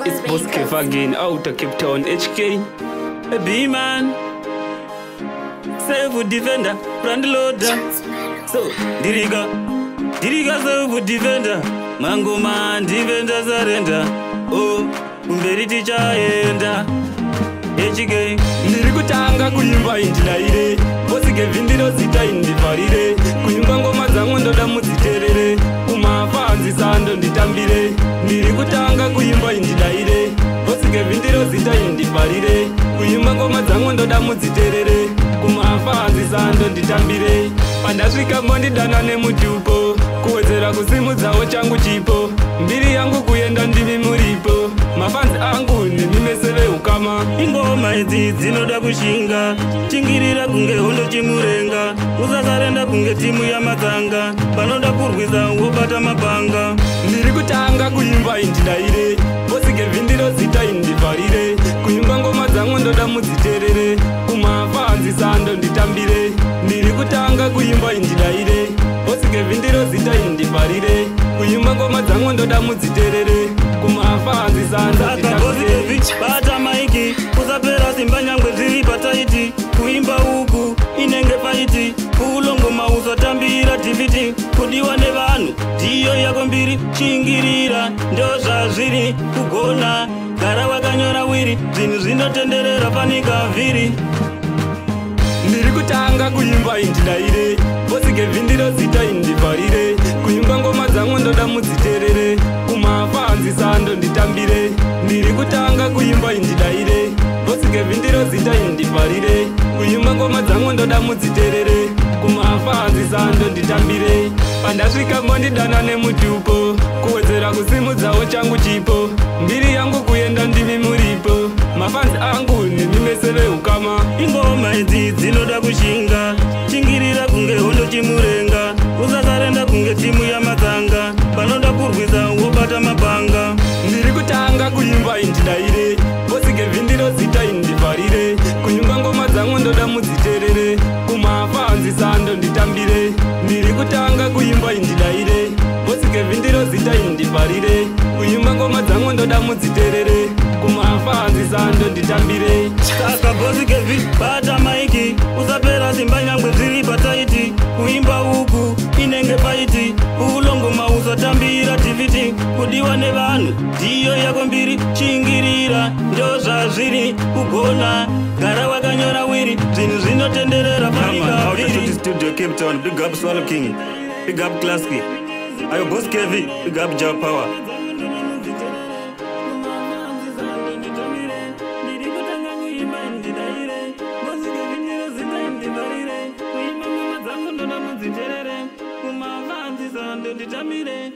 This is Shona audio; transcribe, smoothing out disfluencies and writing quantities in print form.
It's Boss Kev again, out of Cape Town, HK. A B-man, self defender, brand loader. So, Diriga, self defender. Mango man, defender surrender. Oh, umberi ticha enda. HK, ndirikutanga kuimba indilaire. Boss Kev ndiro zita indifarire. Kuimba ngoma zangu ndoda muziterere. Kumafanzi sando nditambire. Ndirikutanga kuimba indilaire. Boss Kev ndiro zita indifarire. Kuimba ngoma zangu ndoda muziterere. Kumafanzi sando nditambire. Pandasvika mondidana nemutupo. Kuwedzera kusimudzawo changu chipo. Mbiri yangu kuenda ndimi muripo. Mafanzi angu ndimi meseve ukama. Ingoma idzi dzinoda kushinga. Chingirira kunge hondo chimurenga. Usasarenda kunge timu yamatsanga. Panoda kurwisa wobata mapanga. Ndirikutanga kuimba indilaire. Boss Kev ndiro zita indifarire. Kuimba ngoma dzangu ndoda muziterere. Kumafanzi sando nditambire. Ndirikutanga kuimba indilaire. Boss Kev ndiro zita indifarire. Kuimba ngoma dzangu ndoda muziterere. Kumafanzi sando nditambire. Bata maiki, usapera simba nyangwe ziri pataiti. Kuimba uku, inenge faiti. Kulongoma usatambira tiviti. Kudiwa nevanhu, ndiyo yako mbiri. Chingirira, ndo zvazviri. Kugona, gara wakanyora wiri. Zvinhu zvinotenderera panika vhiri. Ndirikutanga kuimba indilaire. Boss Kev ndiro zita indifarire. Kuimba ngoma dzangu ndoda muziterere. Kumafanzi sando nditambire. Ndirikutanga kuimba indilaire. Boss Kev ndiro zita indifarire. Kuimba ngoma dzangu ndoda muziterere. Kumafanzi sando nditambire. Pandasvika mondidana nemutupo. Kuwedzera kusimudzawo changu chipo. Mbiri yangu kuenda ndimi muripo. Mafanzi angu ndimi meseve ukama. Ingoma idzi dzinoda kushinga. Chingirira kunge hondo chimurenga. Usasarenda kunge timu yamatsanga. Panoda kurwisa wobata mapanga. Ndirikutanga kuimba indilaire. Boss Kev ndiro zita indifarire. Kuimba ngoma dzangu ndoda muziterere. Kumafanzi sando nditambire. Ndirikutanga kuimba indilaire. Boss Kev ndiro zita indifarire. Kuimba ngoma dzangu ndoda muziterere. Kumafanzi sando nditambire. Saka Boss Kev bata maiki, usapera simba nyangwe ziri pataiti. Kuimba uku, inenge faiti. Ulongoma usatambira tiviti. Kudiwa nevanhu, ndiyo yako mbiri. Chingirira, ndo zvazviri. Kugona, gara wakanyora wiri. Zvinhu zvinotenderera panika vhiri. Studio Cape Town, big up Swallow King, big up Klasky. Ayo Boss Kev, big up Jaw Power. Kumavanzi sando nditamire.